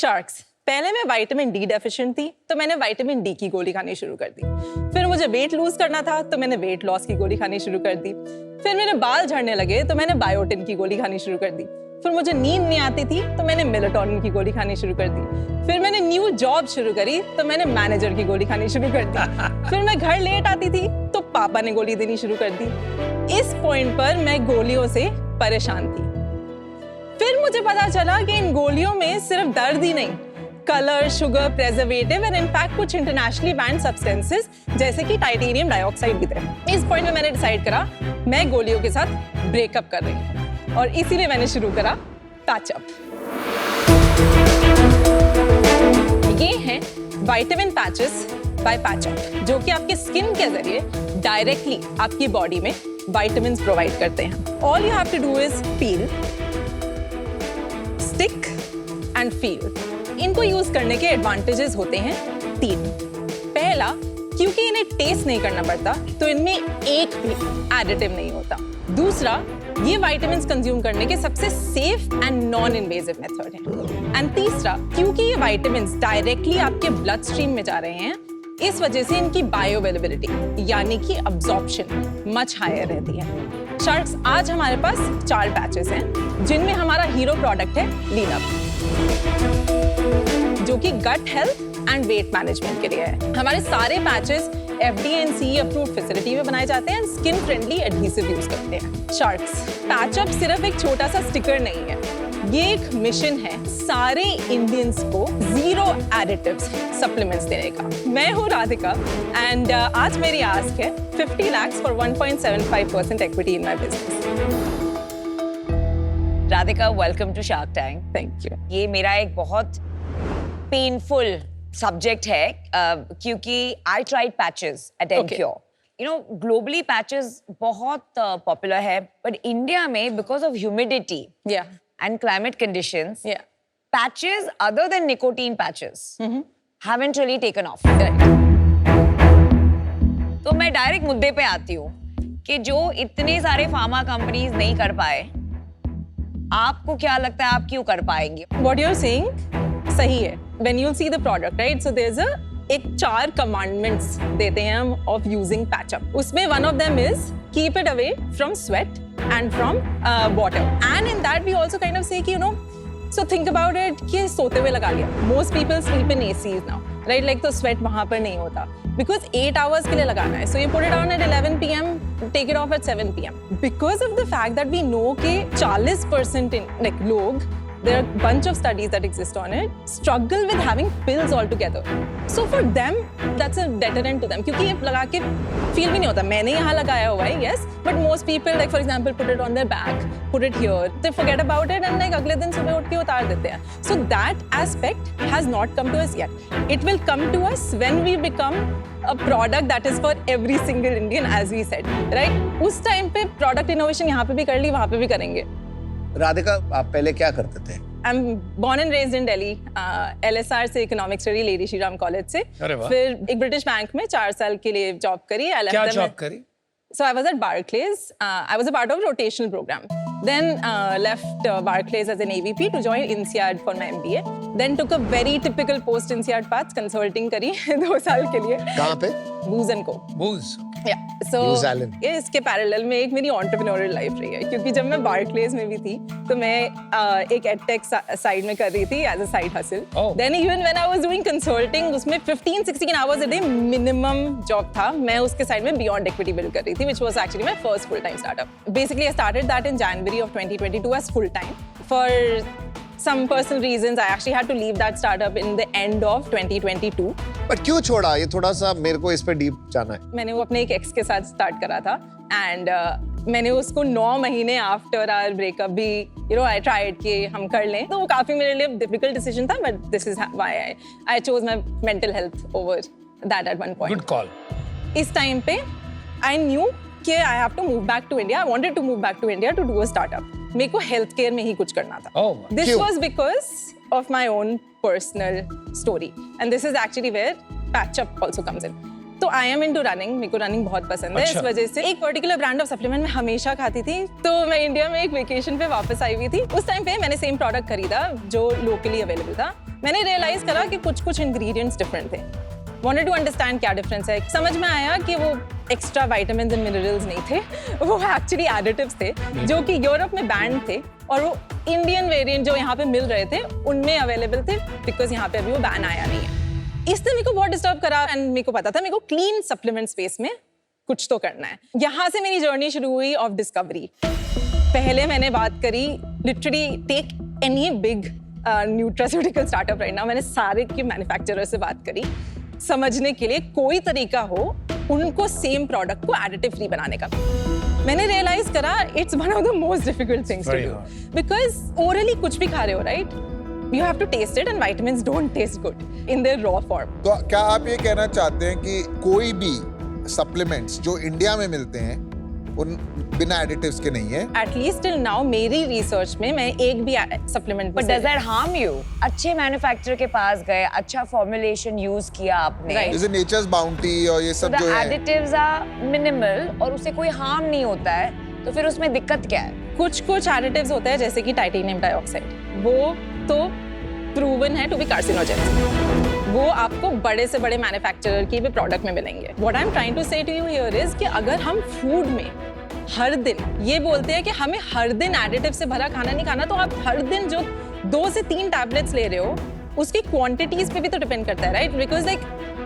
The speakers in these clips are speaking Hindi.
शार्क्स, पहले मैं विटामिन डी डेफिशिएंट थी तो मैंने विटामिन डी की गोली खानी शुरू कर दी। फिर मुझे वेट लूज करना था तो मैंने वेट लॉस की गोली खानी शुरू कर दी। फिर मेरे बाल झड़ने लगे तो मैंने बायोटिन की गोली खानी शुरू कर दी। फिर मुझे नींद नहीं आती थी तो मैंने मेलाटोनिन की गोली खानी शुरू कर दी। फिर मैंने न्यू जॉब शुरू करी तो मैंने मैनेजर की गोली खानी शुरू कर दी। फिर मैं घर लेट आती थी तो पापा ने गोली देनी शुरू कर दी। इस पॉइंट पर मैं गोलियों से परेशान थी। फिर मुझे पता चला कि इन गोलियों में सिर्फ दर्द ही नहीं, colour, sugar, preservative and in fact कुछ इंटरनेशनली बैन्ड सब्सटेंसेस जैसे कि टाइटेनियम डाइऑक्साइड भी थे। इस पॉइंट में मैंने डिसाइड करा मैं गोलियों के साथ ब्रेकअप कर रही हूँ और इसीलिए मैंने शुरू करा पैचअप। ये हैं विटामिन पैचेस बाय पैचअप, जो कि आपके स्किन के जरिए डायरेक्टली आपकी बॉडी में विटामिन प्रोवाइड करते हैं। All you have to do is peel, stick and feel. इनको यूज करने के एडवांटेजेस होते हैं 3। पहला, क्योंकि इन्हें टेस्ट नहीं करना पड़ता तो इनमें एक भी एडिटिव नहीं होता। दूसरा, ये विटामिन्स कंज्यूम करने के सबसे safe and non invasive method है। एंड तीसरा, क्योंकि ये विटामिन्स डायरेक्टली आपके ब्लड स्ट्रीम में जा रहे हैं, इस वजह से इनकी बायोअवेलेबिलिटी यानी कि अब्जॉर्प्शन मच हायर रहती है। शार्क्स, आज हमारे पास 4 पैचेस हैं जिनमें हमारा हीरो प्रोडक्ट है लीनअप, जो कि gut health and weight management के लिए है। हमारे सारे patches FDA and CE approved facility में बनाए जाते हैं, स्किन फ्रेंडली एडहेसिव यूज करते हैं। शार्क्स, पैचअप सिर्फ एक छोटा सा स्टिकर नहीं है, ये एक मिशन है सारे इंडियंस को 0 एडिटिव्स सप्लीमेंट्स देने का। मैं हूँ राधिका एंड आज मेरी आस्क है 50 lakhs for 1.75% equity in my business. Radhika, welcome to Shark Tank. Thank you. ये मेरा एक बहुत पेनफुल सब्जेक्ट है क्योंकि I tried patches at Encure. You know, globally patches बहुत पॉपुलर है, बट इंडिया में because of humidity and climate conditions, patches other than nicotine patches haven't really taken off. तो मैं डायरेक्ट मुद्दे पे आती हूँ कि जो इतने सारे फार्मा कंपनीज नहीं कर पाए, आपको क्या लगता है आप क्यों कर पाएंगे? What you're saying सही है। When you see the product, right? So there's एक 4 commandments देते हैं हम of using patch-up. उसमें one of them is keep it away from sweat and from water. And in that we also kind of say कि, you know, so think about it कि सोते हुए लगा लिया. Most people sleep in ACs now, right? Like तो sweat वहाँ पर नहीं होता because 8 hours के लिए लगाना है. So you put it on at 11 p.m, take it off at 7 p.m. Because of the fact that we know कि 40% in like लोग, there are a bunch of studies that exist on it, struggle with having pills altogether. So for them, that's a deterrent to them. क्योंकि ये लगा के feel भी नहीं होता. मैंने यहाँ लगाया हुआ है, yes, but most people, like for example, put it on their back, put it here, they forget about it and like अगले दिन सुबह उठ के उतार देते हैं. So that aspect has not come to us yet. It will come to us when we become a product that is for every single Indian, as we said, right? उस time पे product innovation यहाँ पे भी कर ली, वहाँ पे भी करेंगे. राधिका, आप पहले क्या करते थे? I'm born and raised in Delhi. LSR से economics study lady Shri Ram college से। फिर एक ब्रिटिश बैंक में 4 साल के लिए जॉब करी। क्या जॉब करी? So I was at Barclays. I was a part of a rotational program. Then left Barclays as an AVP to join INSEAD for my MBA. Then took a very typical post INSEAD path, consulting करी 2 साल के लिए। कहाँ पे? Booz and Co. Booz. Yeah. So ये इसके पैरेलल में एक मेरी entrepreneurial लाइफ रही है, क्योंकि जब मैं Barclays में भी थी तो मैं एक edtech साइड में कर रही थी as a side hustle. Then even when I was doing consulting, उसमें 15-16 hours a day minimum job था. मैं उसके साइड में Beyond Equity build कर रही थी, which was actually my first full-time startup. Basically, I started that in January of 2022 as full-time. For some personal reasons, I actually had to leave that startup in the end of 2022. पर क्यों छोड़ा? ये थोड़ा सा मेरे को इस पे डीप जाना है। मैंने वो अपने एक एक्स के साथ स्टार्ट करा था एंड मैंने उसको 9 महीने आफ्टर आवर ब्रेकअप भी आई ट्राइड कि हम कर लें, तो वो काफी मेरे लिए डिफिकल्ट डिसीजन था, but this is why I chose my mental health over that at one point. Good call. इस टाइम पे आई न्यू कि I have to move back to India. I wanted to move back to India to do a startup. मेरे को हेल्थ केयर में ही कुछ करना था। This was because of my own personal story and this is actually where patch up also comes in. तो आई एम इनटू रनिंग, मेरे को रनिंग बहुत पसंद है। इस वजह से एक पर्टिकुलर ब्रांड ऑफ सप्लीमेंट मैं हमेशा खाती थी। तो मैं इंडिया में एक वेकेशन पे वापस आई हुई थी। उस टाइम पे मैंने सेम प्रोडक्ट खरीदा जो लोकली अवेलेबल था, मैंने रियलाइज करा कि कुछ इंग्रेडिएंट्स डिफरेंट थे। वांटेड टू अंडरस्टैंड क्या डिफरेंस है। समझ में आया कि वो एक्स्ट्रा विटामिन्स एंड मिनरल्स नहीं थे, वो एक्चुअली एडिटिव्स थे जो कि यूरोप में बैंड थे और वो इंडियन वेरिएंट जो यहाँ पे मिल रहे थे उनमें अवेलेबल थे, बिकॉज यहाँ पे अभी वो बैन आया नहीं है। इसने मेरे को बहुत डिस्टर्ब करा एंड मेरे को पता था मेरे को क्लीन सप्लीमेंट स्पेस में कुछ तो करना है। यहाँ से मेरी जर्नी शुरू हुई ऑफ डिस्कवरी। पहले मैंने बात करी literally take any big nutraceutical startup right now, मैंने सारे के मैन्युफैक्चरर से बात करी समझने के लिए कोई तरीका हो उनको सेम प्रोडक्ट को एडिटिव फ्री बनाने का। मैंने रियलाइज करा it's one of the most difficult things to do, because orally कुछ भी खा रहे हो right, you have to taste it and vitamins don't taste good in their raw form. तो क्या आप ये कहना चाहते हैं कि कोई भी सप्लीमेंट्स जो इंडिया में मिलते हैं उन बिना एडिटिव्स के नहीं है? एटलीस्ट टिल नाउ मेरी रिसर्च में मैं एक भी supplement but does that harm you? अच्छे मैन्युफैक्चरर के पास गए, अच्छा फॉर्मुलेशन यूज किया आपने, जैसे नेचर्स बाउंटी और ये सब जो है, एडिटिव्स आर मिनिमल और उससे कोई हार्म नहीं होता है, तो फिर उसमें दिक्कत क्या है? कुछ एडिटिव्स होते हैं जैसे कि टाइटेनियम डाइऑक्साइड, वो तो प्रूवन है टू बी कार्सिनोजेनिक, वो आपको बड़े से बड़े मैन्युफैक्चरर की भी प्रोडक्ट में मिलेंगे। What I am trying to say to you here is कि अगर हम फूड में हर दिन ये बोलते हैं कि हमें हर दिन एडिटिव से भरा खाना नहीं खाना, तो आप हर दिन जो 2 से 3 टैबलेट्स ले रहे हो उसकी क्वांटिटीज पे भी तो डिपेंड करता है राइट, बिकॉज लाइक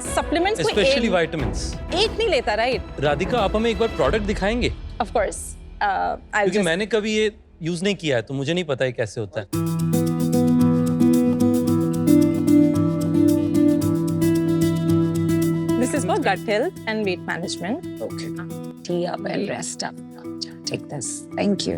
सप्लीमेंट्स को स्पेशली विटामिन्स एक नहीं लेता राइट। राधिका, आप हमें एक बार प्रोडक्ट दिखाएंगे? ऑफ कोर्स, क्योंकि मैंने कभी ये यूज नहीं किया है तो मुझे नहीं पता है कैसे होता है। This is for gut health and weight management. Okay. Tea up and rest up. Take this. Thank you.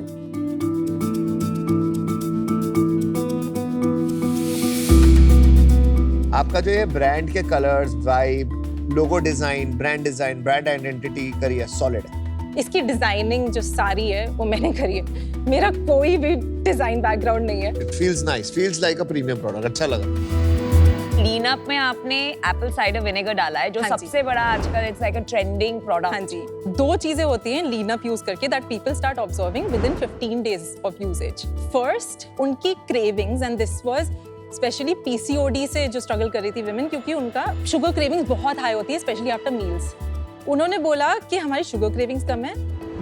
आपका जो ये ब्रांड के colours, vibe, logo design, brand identity करी है, सॉलिड है। इसकी डिजाइनिंग जो सारी है वो मैंने करी है, मेरा कोई भी डिजाइन बैकग्राउंड नहीं है। It feels nice, feels like a premium product, अच्छा लगा। क्लीन अप में आपने एप्पल साइडर विनेगर डाला है जो हाँ जी। सबसे बड़ा आजकल it's like a trending product. हाँ जी, 2 चीजें होती हैं लीन अप यूज करके that people start observing within 15 days of usage. First उनकी cravings, and this was specially PCOD से जो स्ट्रगल कर रही थी विमेन, क्योंकि उनका शुगर क्रेविंग्स बहुत हाई होती है स्पेशली आफ्टर मील्स। उन्होंने बोला कि हमारी शुगर क्रेविंग्स कम है।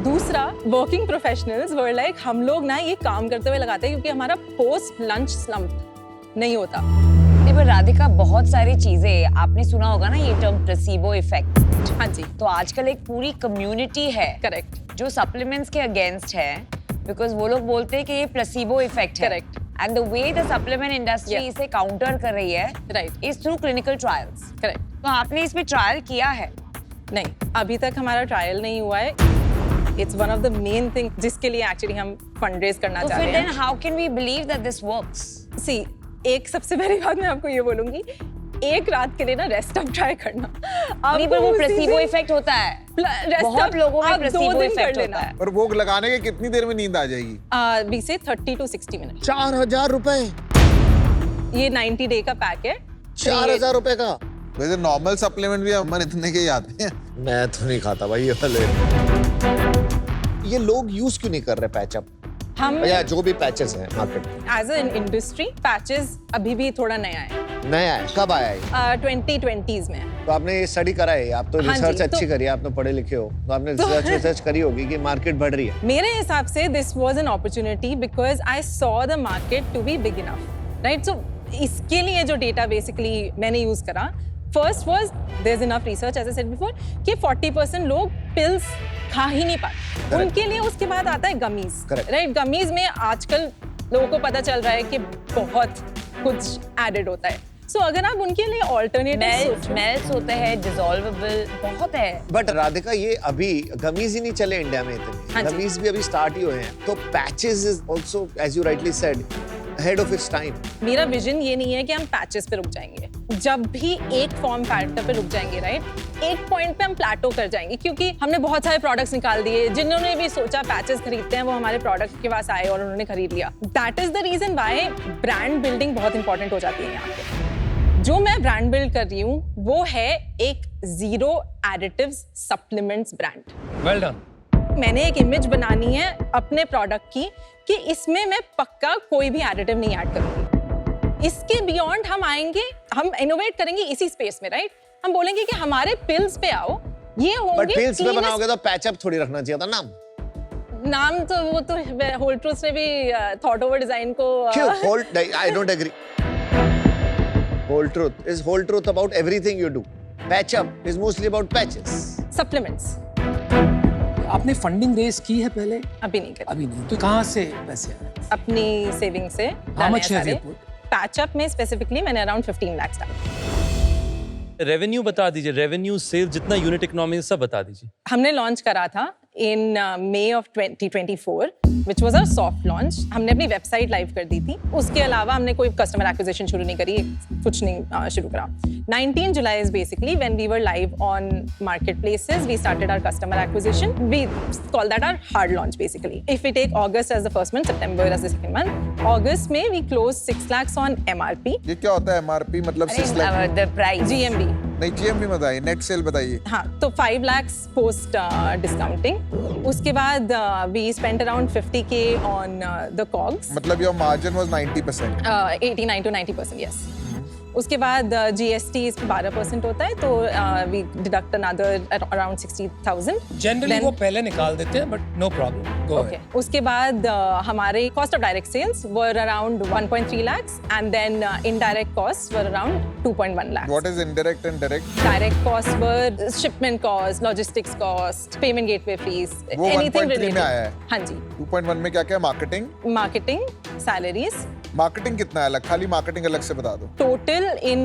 दूसरा, वर्किंग प्रोफेशनल्स वर लाइक हम लोग ना ये काम करते हुए लगाते हैं क्योंकि हमारा पोस्ट लंच स्लम्प नहीं होता। पर राधिका, बहुत सारी चीजें आपने सुना होगा ना ये टर्म प्लेसिबो इफेक्ट। हाँ जी, तो आजकल एक पूरी कम्युनिटी है करेक्ट, जो सप्लीमेंट्स के अगेंस्ट है, बिकॉज वो लोग बोलते हैं कि ये प्लेसिबो इफेक्ट है। Correct. And the way the supplement industry Yeah. इसे काउंटर कर रही है Right. Is through clinical trials. Correct. तो आपने इसमें ट्रायल किया है? नहीं, अभी तक हमारा ट्रायल नहीं हुआ है। It's one of the main thing जिसके लिए एक्चुअली हम फंड रेज करना तो चाह फिर रहे देन हैं। How can we believe that this works? See, एक सबसे पहली बात मैं आपको ये बोलूंगी, एक रात के लिए ना रेस्ट अप ट्राई करना। नहीं, पर वो प्लेसिबो इफेक्ट होता है। बहुत लोगों में प्लेसिबो इफेक्ट होता है। और वो लगाने के कितनी देर में नींद आ जाएगी? वी से 30 to 60 मिनट। 4000 रुपए, ये 90 डे का पैक है। 4000 रुपए का। वैसे नॉर्मल सप्लीमेंट भी अमन इतने के ही आते हैं। मैं तो नहीं खाता भाई ये वाले। ये लोग यूज क्यों नहीं कर रहे पैचअप, हम या जो भी पैचेस हैं मार्केट में? एज एन इंडस्ट्री पैचेस अभी भी थोड़ा नया है। नया है, कब आया है? 2020s में। तो आपने ये स्टडी करा है, आप तो हाँ जी, रिसर्च तो- अच्छी करी है, आप तो पढ़े लिखे हो, तो आपने रिसर्च करी होगी कि मार्केट बढ़ रही है। मेरे हिसाब से this was an opportunity because I saw the market to be big enough, right? So इसके लिए जो डेटा बेसिकली मैंने यूज करा, first was there is enough research as I said before कि 40% लोग पिल्स खा ही नहीं पाते, उनके लिए उसके बाद आता है गमीज, Correct. राइट? गमीज में आजकल लोगों को पता चल रहा है कि बहुत कुछ एडेड होता है। सो अगर आप उनके लिए ऑल्टरनेटिव मेल्स होते हैं, डिसॉल्वेबल बहुत है। बट राधिका, ये अभी गमीज ही नहीं चले इंडिया में इतने, हाँ जी। गमीज भी अभी स्टार्ट ही हुए हैं, तो patches is also as you rightly said ahead of its time। मेरा विजन ये नहीं है कि हम पैचेस पे रुक जाएंगे, जब भी एक फॉर्म फैक्टर पे रुक जाएंगे, राइट? एक पॉइंट पे हम प्लेटो कर जाएंगे क्योंकि हमने बहुत सारे प्रोडक्ट्स निकाल दिए। जिन्होंने भी सोचा पैचेस खरीदते हैं वो हमारे प्रोडक्ट के पास आए और उन्होंने खरीद लिया। That is the reason why brand building बहुत इंपॉर्टेंट हो जाती है यहाँ पे। जो मैं ब्रांड बिल्ड कर रही हूँ वो है एक zero additives supplements brand. Well done. मैंने एक इमेज बनानी है अपने प्रोडक्ट की कि इसमें मैं पक्का कोई भी एडिटिव नहीं ऐड करूंगी। इसके बियॉन्ड हम आएंगे, हम इनोवेट करेंगे इसी स्पेस में, राइट? हम बोलेंगे कि हमारे पिल्स पे आओ, ये बट होंगे पिल्स पे cleanest- बनाओगे तो पैचअप थोड़ी रखना चाहिए था नाम। नाम तो वो तो होल ट्रूथ ने भी थॉट ओवर डिजाइन को क्यों? I don't agree. Whole truth is whole truth about everything you do. Patch-up is mostly about patches. Supplements आपने फंडिंग रेज की है पहले? अभी नहीं करते, अभी नहीं। तो कहाँ से पैसे आए? अपनी सेविंग से How much have you put? Patchup में स्पेसिफिकली मैंने अराउंड 15 लाख डाला। रेवेन्यू बता दीजिए, रेवेन्यू सेल जितना यूनिट इकोनॉमी सब बता दीजिए। हमने लॉन्च करा था in May of 2024 which was our soft launch. हमने अपनी वेबसाइट लाइव कर दी थी, उसके अलावा हमने कोई कस्टमर एक्विजिशन शुरू नहीं करी, कुछ नहीं शुरू करा। 19 July is basically when we were live on marketplaces. We started our customer acquisition. We call that our hard launch basically. If we take August as the first month, September as the second month, August में we closed 6 lakhs on MRP, ये क्या होता है MRP मतलब 6 लाख? the price. GMV. नहीं GMV बताइए, नेट सेल बताइए। हाँ, तो 5 lakhs post discounting. उसके बाद we spent around 50K on the COGS. मतलब your margin was 90%. 89 to 90%, yes. उसके बाद GST इस पे 12% होता है, तो we deduct another around 60,000. Generally Then- वो पहले निकाल देते हैं, but no problem, go Okay. उसके बाद हमारे cost of direct sales were around 1.3 lakhs and then indirect costs were around 2.1 lakhs. What is indirect and direct? Direct costs were shipment costs, logistics costs, payment gateway fees, वो anything 1.3 related. में आया है? हाँ जी, 2.1 में क्या क्या? मार्केटिंग? marketing, salaries. मार्केटिंग कितना है अलग? खाली मार्केटिंग अलग से बता दो। Total in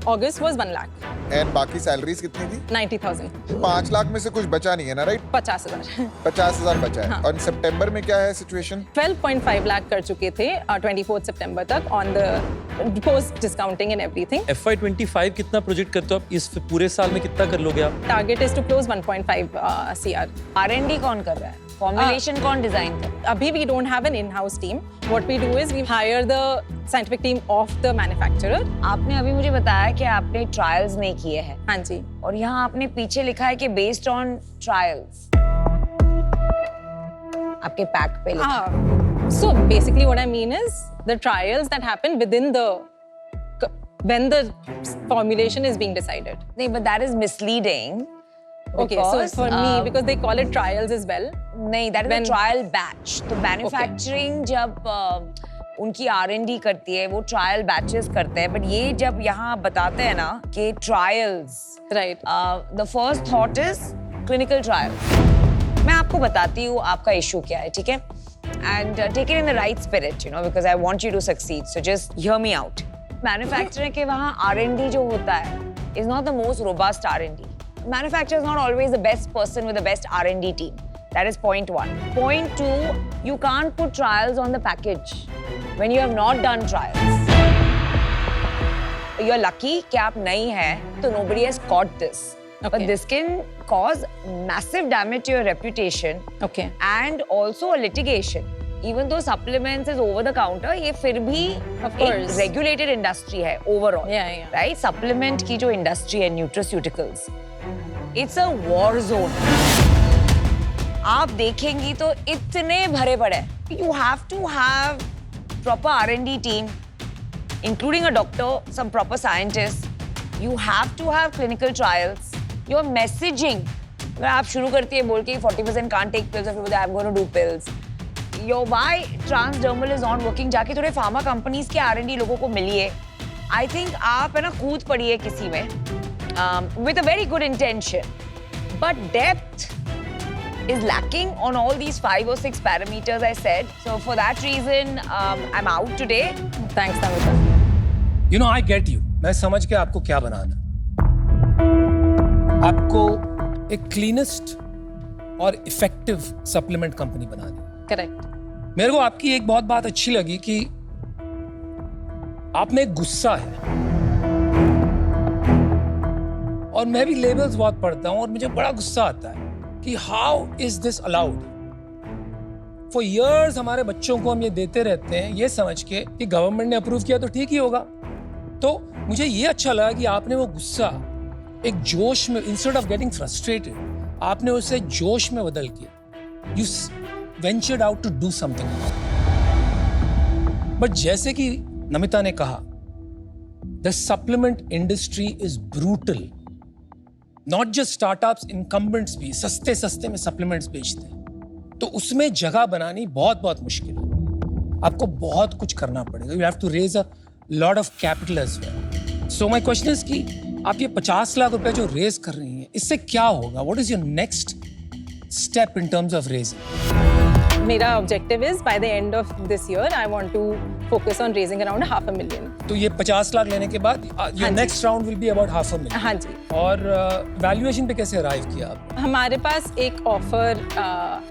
August was 1 lakh, and बाकी सैलरीज कितनी थी? 90,000, 5 लाख में से कुछ बचा नहीं है ना, राइट? 50,000. 50,000 बचा है। हाँ। और सितंबर में क्या है सिचुएशन? 12.5 lakh कर चुके थे 24 सितंबर तक on the post discounting and everything. FY25 कितना प्रोजेक्ट करते हो आप? इस पूरे साल में कितना कर लोगे आप? Target is to close 1.5 CR. R&D कौन कर रहा है? Formulation कौन डिजाइन कर रहा है? Abhi we don't have an in-house team. What we do is we hire the scientific team of the manufacturer. आपने अभी मुझे बताया कि आपने ट्रायल्स नहीं किए हैं, हाँ जी. और यहाँ आपने पीछे लिखा है कि बेस्ड ऑन ट्रायल्स। आपके पैक पे लिखा है। So basically what I mean is the trials that happen within the when the formulation is being decided. नहीं, but that is misleading. Okay, so because, for me, because they call it trials as well. नहीं, that is when- a trial batch. तो मैन्युफैक्चरिंग जब उनकी R&D करती है, वो ट्रायल बैचेस करते हैं, बट ये जब यहाँ बताते हैं ना कि trials, Right. The first thought is clinical trials. मैं आपको बताती हूँ आपका इशू क्या है, ठीक है? And take it in the right spirit, you know, because I want you to succeed, so just hear me out. Manufacturing के वहाँ R&D जो होता है is not the most robust R&D. Manufacturer is not always the best person with the best R&D team. That is point 1. Point 2, you can't put trials on the package when you have not done trials. You're lucky कि आप नहीं हैं, तो nobody has caught this. But Okay. this can cause massive damage to your reputation Okay. and also a litigation. Even though supplements is over the counter, ये फिर भी Of एक course. regulated industry है overall. Yeah. Right? Supplement की जो industry है, nutraceuticals, it's a war zone. आप देखेंगी तो इतने भरे पड़े हैं. You have to have proper R&D team, including a doctor, some proper scientists. You have to have clinical trials. Your messaging, अगर आप शुरू करती है बोल के 40% can't take pills, और फिर I'm going to do pills. Your why transdermal is not working, जाके थोड़े pharma companies के R&D लोगों को मिलिए. I think आप है ना कूद पड़िए किसी में with a very good intention, but depth is lacking on all these 5 or 6 parameters I said. So for that reason, I'm out today. Thanks, Namita. You know I get you. मैं समझ के आपको क्या बनाना, आपको एक क्लीनेस्ट और इफेक्टिव सप्लीमेंट कंपनी बनानी। Correct. मेरे को आपकी एक बहुत बात अच्छी लगी कि आप में एक गुस्सा है, और मैं भी लेबल्स बहुत पढ़ता हूं और मुझे बड़ा गुस्सा आता है कि how is this allowed. For years हमारे बच्चों को हम ये देते रहते हैं ये समझ के कि गवर्नमेंट ने अप्रूव किया तो ठीक ही होगा। तो मुझे ये अच्छा लगा कि आपने वो गुस्सा एक जोश में, इंस्टेड ऑफ गेटिंग फ्रस्ट्रेटेड, आपने उसे जोश में बदल किया। You ventured out to do something. But जैसे कि नमिता ने कहा, the supplement industry is brutal. Not just startups, incumbents भी सस्ते सस्ते में सप्लीमेंट्स बेचते हैं. तो उसमें जगह बनानी बहुत बहुत मुश्किल है. आपको बहुत कुछ करना पड़ेगा. You have to raise a lot of capital as well. So my question is कि आप ये 50 लाख रुपए जो रेज कर रही हैं, इससे क्या होगा? What is your next step in terms of raising? मेरा objective is by the end of this year I want to focus on raising around $500,000. तो ये 50 लाख लेने के बाद your next round will be about $500,000. हाँ जी. और वैल्यूएशन पे कैसे अराइव किया आपने? हमारे पास एक ऑफर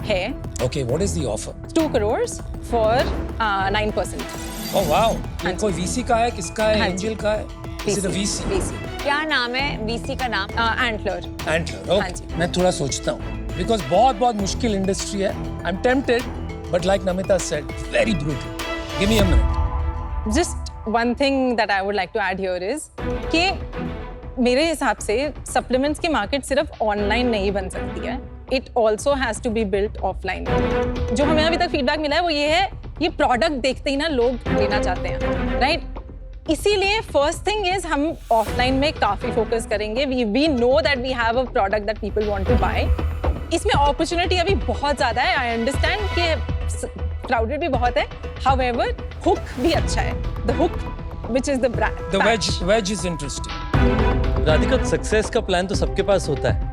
है. Okay, what is the offer? 2 crores for 9%. Oh wow. हाँ कोई वीसी का है, किसका है? हाँ जी. एंजल का है? Is it a VC? VC. क्या नाम है वीसी का नाम? एंटलर. एंटलर. हाँ ओके, जी. मैं थोड़ा सोचता हूँ बिकॉज बहुत बहुत मुश्किल इंडस्ट्री है. I am tempted but like Namita said, very brutal. Give me a minute. Just one thing that I would like to add here is कि मेरे हिसाब से सप्लीमेंट्स की मार्केट सिर्फ ऑनलाइन नहीं बन सकती है. It also has to be built offline. जो हमें अभी तक फीडबैक मिला है वो ये है, ये प्रोडक्ट देखते ही ना लोग लेना चाहते हैं, राइट? इसीलिए फर्स्ट थिंग इज हम ऑफलाइन में काफी फोकस करेंगे. We know that we have a product that people want to buy. इसमें अपॉर्चुनिटी अभी बहुत ज्यादा है. आई अंडरस्टैंड कि क्राउडेड भी बहुत है. हाउएवर हुक भी अच्छा है. The hook which is the brand. The wedge is interesting. Radhika, success का प्लान तो सबके पास होता है.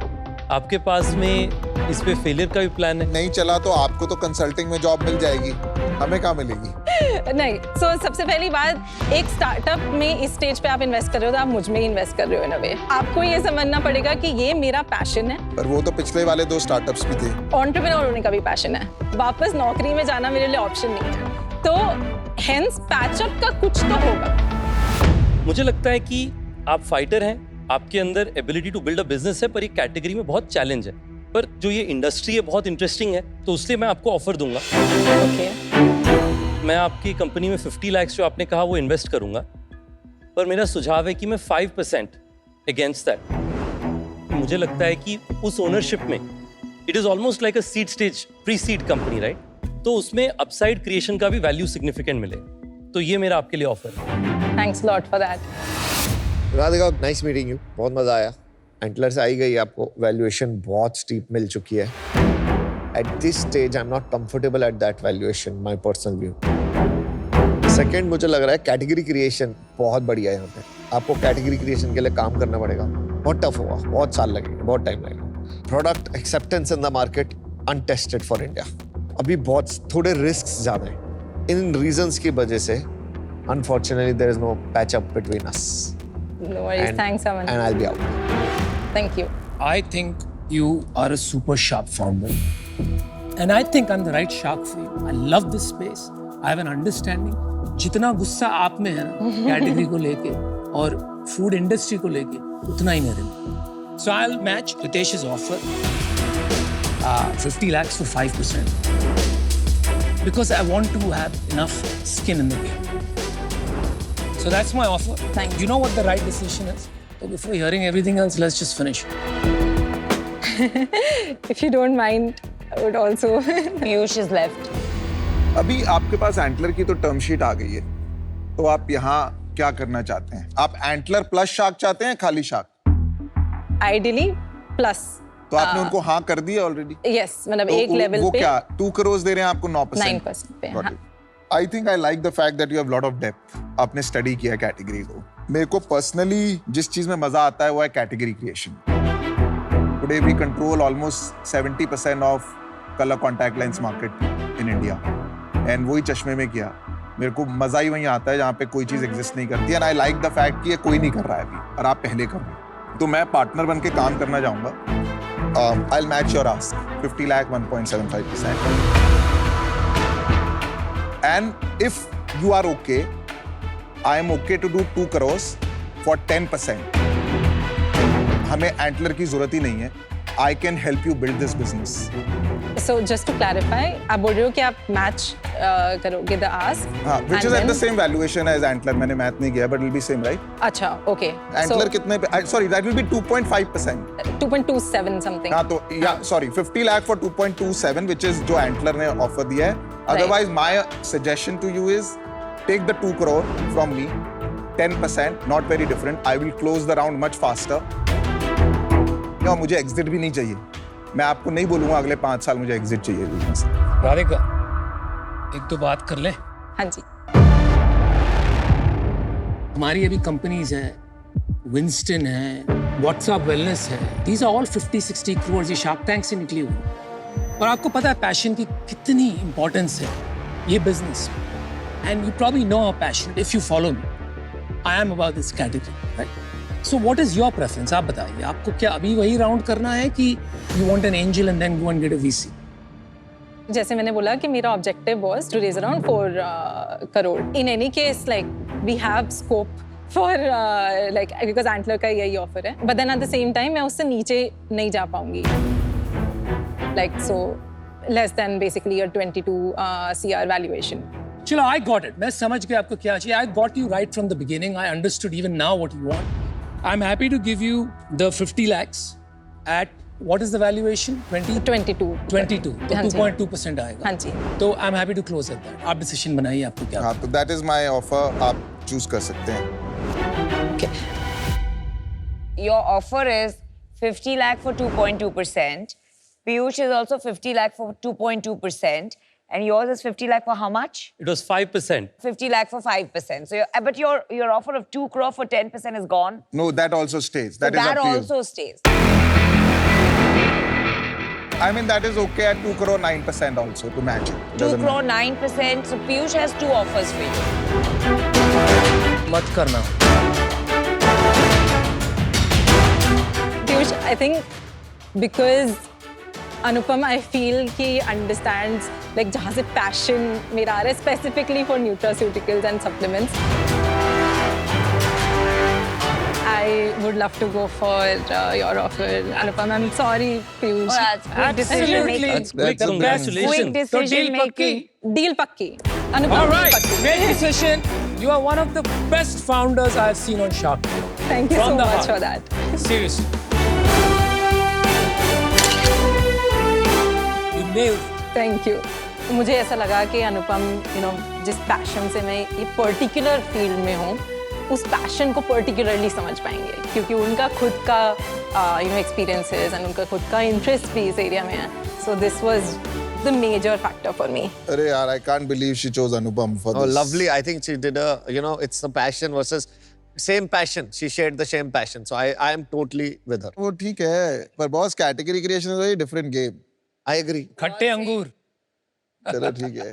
आपके पास में इस पे फेलियर का भी प्लान है. नहीं चला तो आपको तो कंसल्टिंग में जॉब मिल जाएगी, हमें कहाँ मिलेगी? नहीं. सो सबसे पहली बात, एक स्टार्टअप में इस स्टेज पे आप इन्वेस्ट कर रहे हो तो आप मुझ में ही इन्वेस्ट कर रहे हो इन अ वे. आपको ये समझना पड़ेगा कि ये मेरा पैशन है. पर वो तो पिछले वाले 2 स्टार्टअप्स भी थे. एंटरप्रेन्योर होने का भी पैशन है. वापस नौकरी में जाना मेरे लिए ऑप्शन नहीं है. तो हेंस पैचअप का कुछ तो होगा. मुझे लगता है कि आप फाइटर हैं, आपके अंदर ability to build a business है, पर ये कैटेगरी में बहुत चैलेंज है. पर जो ये इंडस्ट्री है बहुत इंटरेस्टिंग है, तो उसलिए मैं आपको ऑफर दूंगा. ओके. मैं आपकी कंपनी में 50 लाख जो आपने कहा वो इन्वेस्ट करूंगा, पर मेरा सुझाव है कि मैं 5% अगेंस्ट दैट. मुझे लगता है कि उस ओनरशिप में it is almost like a seed stage, pre seed company, right? तो उसमें अपसाइड क्रिएशन का भी वैल्यू सिग्निफिकेंट मिले. तो ये मेरा आपके लिए ऑफर है. Thanks lot for that. Radhika, nice meeting you. बहुत मजा आया. एंटलर से आई गई आपको वैल्यूएशन बहुत स्टीप मिल चुकी है. At this stage, I'm not comfortable at that valuation, my personal view. Second, मुझे लग रहा है कैटेगरी क्रिएशन बहुत बढ़िया है यहाँ पे. आपको कैटेगरी क्रिएशन के लिए काम करना पड़ेगा. बहुत टफ होगा, बहुत साल लगेंगे, बहुत टाइम लगेगा. Product acceptance in the market untested for India. अभी बहुत थोड़े रिस्क ज्यादा हैं. इन रीजंस की वजह से unfortunately there is no patch up between us. No worries. Thanks, Aman. And I'll be out. Thank you. I think you are a super sharp founder. And I think I'm the right shark for you. I love this space. I have an understanding. जितना गुस्सा आप में है ना कैटेगरी को लेके और फूड इंडस्ट्री को लेके, उतना ही मेरे में. So I'll match Ritesh's offer. 50 lakhs for 5%. Because I want to have enough skin in the game. So that's my offer. Thank you. You know what the right decision is? So before hearing everything else, let's just finish. If you don't mind, I would also. Piyush is left. अभी आपके पास एंटलर की तो टर्म शीट आ गई है, तो आप यहाँ क्या करना चाहते हैं? आप एंटलर प्लस शार्क चाहते हैं, खाली शार्क? Ideally, plus. तो आपने उनको हाँ कर दिया ऑलरेडी? Yes, मतलब तो एक लेवल वो पे. क्या 2 करोड़ दे रहे हैं आपको 9%? 9% पे. हाँ. I think I like the fact that you have lot of depth. आपने स्टडी किया कैटेगरी को. मेरे को पर्सनली जिस चीज में मजा आता है वो है category creation. Today we control almost 70% of colour contact lens market in India, and वही चश्मे में किया. मेरे को मजा ही वहीं आता है जहाँ पे कोई चीज एग्जिस्ट नहीं करती. And I like the fact कि ये कोई नहीं कर रहा है अभी और आप पहले कर रहे हो. तो मैं पार्टनर बन के काम करना चाहूंगा. I will match your ask. 50 lakh 1.75%. And if you are okay, I am okay to do 2 crores for 10%. हमें एंटलर की जरूरत ही नहीं है. I can help you build this business. So just to clarify, आप बोल रहे हो कि आप मैच करोगे the ask. हाँ, which and is at the then- same valuation as antler. मैंने मैथ नहीं किया, but it will be same, right? अच्छा, okay. एंटलर कितने पे? Sorry, that will be 2.5%. 2.27 something. हाँ तो yeah, sorry, 50 lakh for 2.27, which is जो एंटलर ने ऑफर दिया है. Otherwise, my suggestion to you is take the 2 crore from me, 10%, not very different. I will close the round much faster. या मुझे एग्जिट भी नहीं चाहिए. मैं आपको नहीं बोलूंगा अगले 5 साल मुझे एग्जिट चाहिए बिजनेस से. राधिका, एक तो बात कर ले. हाँ जी. हमारी अभी कंपनीज है, विंस्टन है, व्हाट्सएप वेलनेस है. These are all 50-60 crores. ये शार्क टैंक से निकली हुई. और आपको पता है पैशन की कितनी इंपॉर्टेंस है ये business. And you probably know our passion if you follow me. I am about this category, right? So what is your preference? आप बताइए, आपको क्या अभी वही राउंड करना है कि you want an angel and then go and get a VC? जैसे मैंने बोला कि मेरा objective was to raise around 4 crore. In any case like we have scope for like because Antler का यही ऑफर है. But then at the same time मैं उससे नीचे नहीं जा पाऊंगी. Like so less than basically a 22 CR valuation. चलो, आई गॉट इट. मैं समझ गया आपको क्या चाहिए. I got you right from the beginning. I understood even now what you want. I am happy to give you the 50 lakhs at what is the valuation? 22. 22. तो हाँ जी. 2.2% आएगा. हाँ जी. तो I am happy to close at that. आप डिसीजन बनाइए, आपको क्या. हाँ, तो दैट इज माय ऑफर. आप चूज कर सकते हैं. Your offer is 50 lakh for 2.2%. Piyush is also 50 lakh for 2.2%. And yours is 50 lakh for how much? It was 5%. 50 lakh for 5%. So, but your offer of 2 crore for 10% is gone. No, that also stays. So That is that up to also stays. you. I mean, that is okay at 2 crore 9% also to match it. 2 Doesn't crore matter. 9%. So Piyush has 2 offers for you. मत करना. Piyush, I think because Anupam, I feel he understands like जहाँ से passion मेरा आ रहा है specifically for nutraceuticals and supplements. I would love to go for your offer, Anupam. I'm sorry, Piyush. Oh, that's quick decision making. That's Quick a congratulations. Quick तो decision deal पक्की. making. Deal पक्की. Anupam, All deal right, पक्की. great decision. You are one of the best founders I have seen on Shark Tank. Thank you From so the much heart. for that. Seriously. You nailed it. Thank you. मुझे ऐसा लगा कि अनुपम जिस पैशन से मैं ये पर्टिकुलर फील्ड में हूँ उस पैशन को पर्टिकुलरली समझ पाएंगे क्योंकि उनका खुद का एक्सपीरियंसेस एंड उनका खुद का इंटरेस्ट भी इस एरिया में है. So this was the major factor for me. Arey yaar, I can't believe she chose Anupam for Oh, this. lovely. I think she did it's the passion versus same passion. She shared the same passion. So I am totally with her. वो ठीक है, पर boss category creation is a different game. I agree. खट्टे अंगूर. चलो ठीक है.